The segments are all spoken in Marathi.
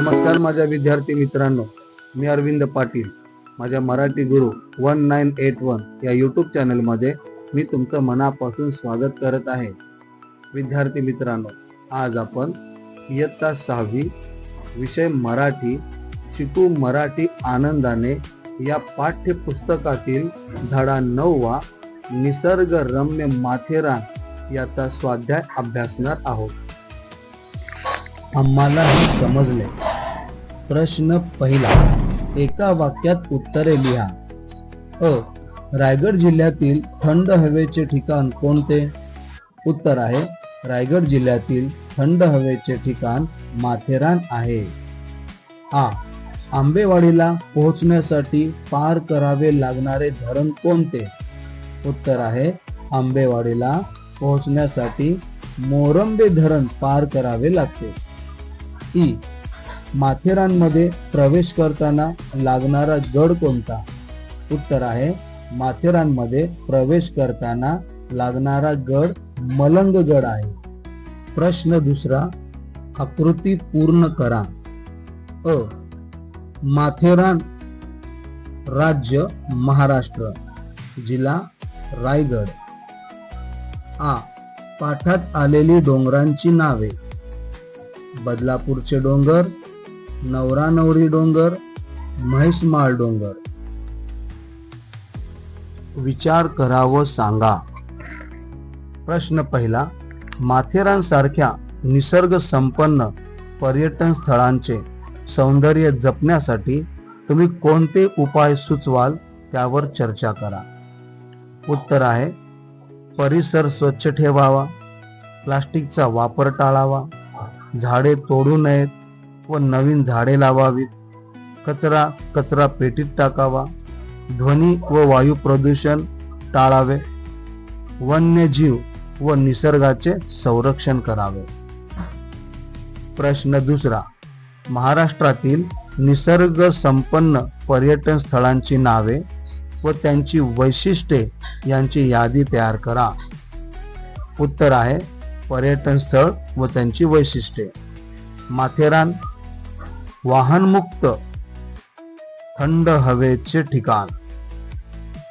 नमस्कार माझ्या विद्यार्थी मित्रांनो, मी अरविंद पाटील. माझ्या मराठी गुरु 1981 या यूट्यूब चॅनलमध्ये मी तुमचं मनापासून स्वागत करत आहे. विद्यार्थी मित्रांनो, आज आपण इयत्ता 6वी विषय मराठी शिकू मराठी आनंदाने या पाठ्यपुस्तकातील धडा 9वा निसर्गरम्य माथेरान याचा स्वाध्याय अभ्यासणार आहोत. आम्हाला हे समजले. प्रश्न पहिला, एका वाक्यात उत्तरे लिहा. रायगड जिल्ह्यातील थंड हवेचे ठिकाण कोणते? उत्तर आहे रायगड जिल्ह्यातील थंड हवेचे ठिकाण माथेरान आहे. आंबेवाडीला पोहोचण्यासाठी पार करावे लागणारे धरण कोणते? उत्तर आहे आंबेवाडीला पोहोचण्यासाठी मोरंबे धरण पार करावे लागते. माथेरानमध्ये प्रवेश करताना लागणारा गड कोणता? उत्तर आहे माथेरानमध्ये प्रवेश करताना लागणारा गड मलंगगड आहे. प्रश्न दुसरा, आकृती पूर्ण करा. माथेरान राज्य महाराष्ट्र, जिल्हा रायगड. पाठात आलेली डोंगरांची नावे. बदलापूरचे डोंगर, नवरा नवरी डोंगर, म्हैसमाळ डोंगर. विचार करा व सांगा. प्रश्न पहिला, माथेरान सारख्या निसर्ग संपन्न पर्यटन स्थळांचे सौंदर्य जपण्यासाठी तुम्ही कोणते उपाय सुचवाल त्यावर चर्चा करा. उत्तर आहे परिसर स्वच्छ ठेवावा, प्लास्टिकचा वापर टाळावा, झाडे तोडू नयेत व नवीन झाडे लावावीत, कचरा पेटीत टाकावा, ध्वनी व वायू प्रदूषण टाळावे, वन्यजीव व निसर्गाचे संरक्षण करावे. प्रश्न दुसरा, महाराष्ट्रातील निसर्ग संपन्न पर्यटन स्थळांची नावे व त्यांची वैशिष्ट्ये यांची यादी तयार करा. उत्तर आहे पर्यटन स्थळ व त्यांची वैशिष्ट्ये. माथेरान वाहनमुक्त थंड हवेचे ठिकाण.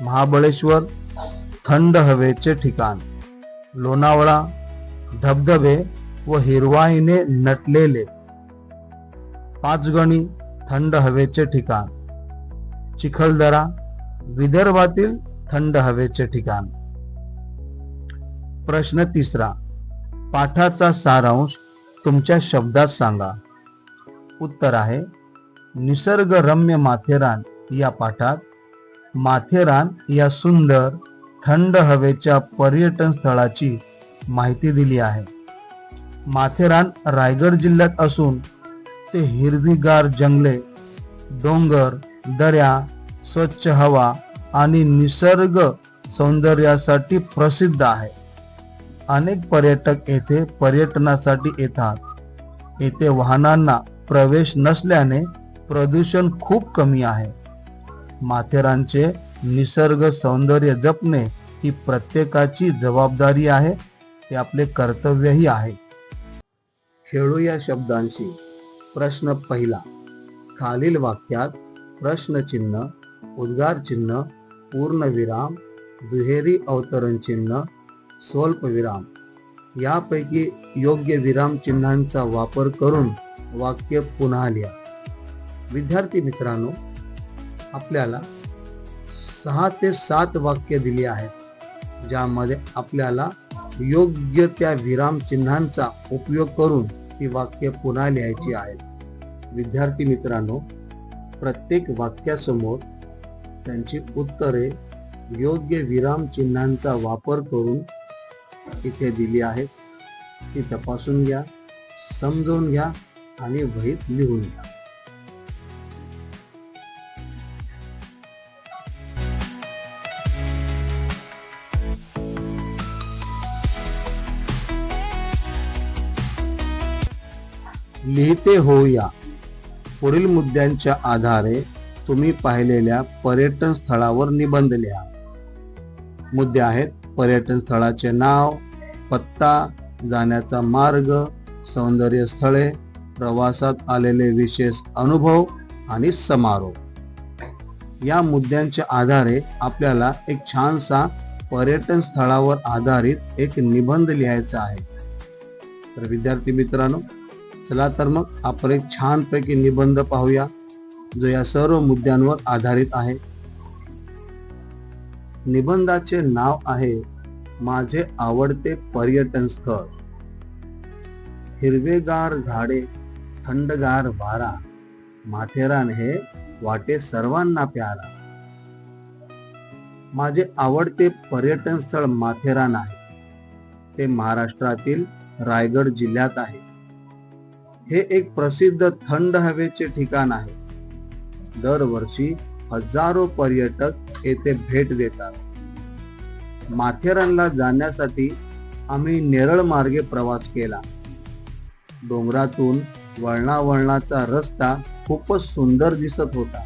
महाबळेश्वर थंड हवेचे ठिकाण. लोणावळा धबधबे व हिरवाईने नटलेले. पाचगणी थंड हवेचे ठिकाण. चिखलदरा विदर्भातील थंड हवेचे ठिकाण. प्रश्न तिसरा, पाठाचा सारांश तुमच्या शब्दात सांगा. उत्तर आहे निसर्गरम्य माथेरान या पाठात माथेरान या सुंदर थंड हवेच्या पर्यटन स्थळाची माहिती दिली आहे. माथेरान रायगड जिल्ह्यात असून ते हिरवीगार जंगले, डोंगर, दऱ्या, स्वच्छ हवा आणि निसर्ग सौंदर्यासाठी प्रसिद्ध आहे. अनेक पर्यटक येथे पर्यटनासाठी येतात. येथे वाहनांना प्रवेश नसल्याने प्रदूषण खूप कमी आहे. माथेरानचे निसर्ग सौंदर्य जपणे ही प्रत्येकाची जबाबदारी आहे, ते आपले कर्तव्यही आहे. खेळूया शब्दांशी. प्रश्न पहिला, खालील वाक्यात प्रश्नचिन्ह, उद्गारचिन्ह, पूर्णविराम, दुहेरी अवतरण चिन्ह, स्वल्पविराम यापैकी योग्य विराम चिन्हांचा वापर करून वाक्य पुन्हा लिहा. विद्यार्थी मित्रांनो, आपल्याला 6 ते 7 वाक्य दिली आहेत, ज्यामध्ये आपल्याला योग्य त्या विराम चिन्हांचा उपयोग करून ती वाक्य पुन्हा लिहायची आहेत. विद्यार्थी मित्रांनो, प्रत्येक वाक्यासमोर त्यांची उत्तरे योग्य विराम चिन्हांचा वापर करून इथे दिली आहेत. ती तपासून घ्या, समजून घ्या आणि वहीत लिहून घ्या. लिहिते होऊया. पुढील मुद्द्यांच्या आधारे तुम्ही पाहिलेल्या पर्यटन स्थळावर निबंध लिहा. मुद्दे आहेत पर्यटन स्थळाचे नाव, पत्ता, जाण्याचा मार्ग, सौंदर्य स्थळे, प्रवासात आलेले विशेष अनुभव आणि समारोह या मुद्द्यांच्या आधारे आपल्याला एक छानसा पर्यटन स्थळावर आधारित एक निबंध लिहायचा आहे. तर विद्यार्थी मित्रांनो, चला तर मग आपण एक छानपैकी निबंध पाहूया जो या सर्व मुद्द्यांवर आधारित आहे. निबंधाचे नाव आहे माझे आवडते पर्यटन स्थळ. हिरवेगार झाडे, थंडगार वारा, माथेरान हे वाटे सर्वांना प्यारा. माझे आवडते पर्यटन स्थळ माथेरान आहे. ते महाराष्ट्रातील रायगड जिल्ह्यात आहे. हे एक प्रसिद्ध थंड हवेचे ठिकाण आहे. दरवर्षी हजारो पर्यटक येथे भेट देतात. माथेरानला जाण्यासाठी आम्ही नेरळ मार्गे प्रवास केला. डोंगरातून वळणावळणाचा रस्ता खूपच सुंदर दिसत होता.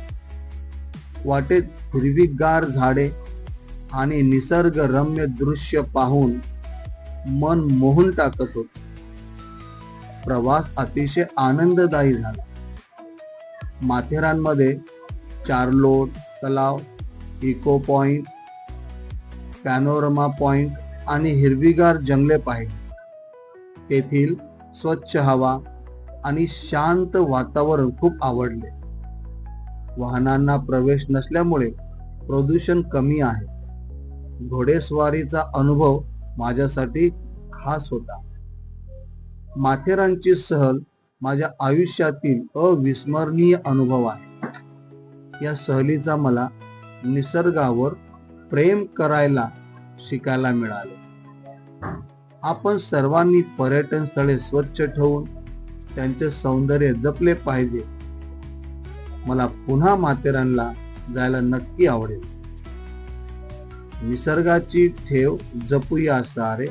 वाटेत हिरवीगार झाडे आणि निसर्गरम्य दृश्य पाहून मन मोहून टाकत होते. प्रवास अतिशय आनंददायी झाला. माथेरानमध्ये चारलोट तलाव, इको पॉइंट, पॅनोरमा पॉइंट आणि हिरवीगार जंगले पाहिली. तेथील स्वच्छ हवा आणि शांत वातावरण खूप आवडले. वाहनांना प्रवेश नसल्यामुळे प्रदूषण कमी आहे. घोडेस्वारीचा अनुभव माझ्यासाठी खास होता. माथेरानची सहल माझ्या आयुष्यातील अविस्मरणीय अनुभव आहे. या सहलीचा मला निसर्गावर प्रेम करायला शिकायला मिळाले. आपण सर्वांनी पर्यटन स्थळे स्वच्छ ठेवून त्यांचे सौंदर्य जपले पाहिजे. मला पुन्हा माथेरानला जायला नक्की आवडेल. निसर्गाची ठेव जपूया सारे,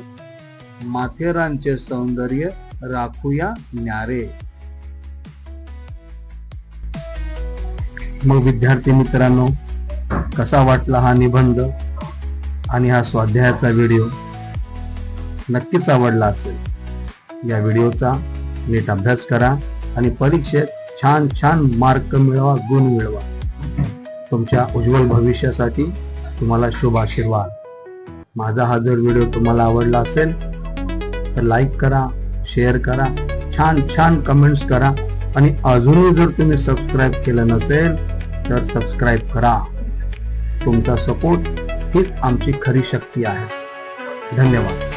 माथेरानचे सौंदर्य राखूया न्यारे. मग विद्यार्थी मित्रांनो, कसा वाटला हा निबंध आणि हा स्वाध्यायाचा व्हिडिओ? नक्कीच आवडला असेल. या व्हिडिओचा नीट अभ्यास करा आणि परीक्षेत छान छान मार्क मिळवा, गुण मिळवा. तुमच्या उज्ज्वल भविष्यासाठी तुम्हाला शुभ आशीर्वाद. माझा हा जर व्हिडिओ तुम्हाला आवडला असेल तर लाईक करा, शेअर करा, छान छान कमेंट्स करा आणि अजूनही जर तुम्ही सबस्क्राईब केलं नसेल तर सबस्क्राईब करा. तुमचा सपोर्ट हीच आमची खरी शक्ती आहे. धन्यवाद.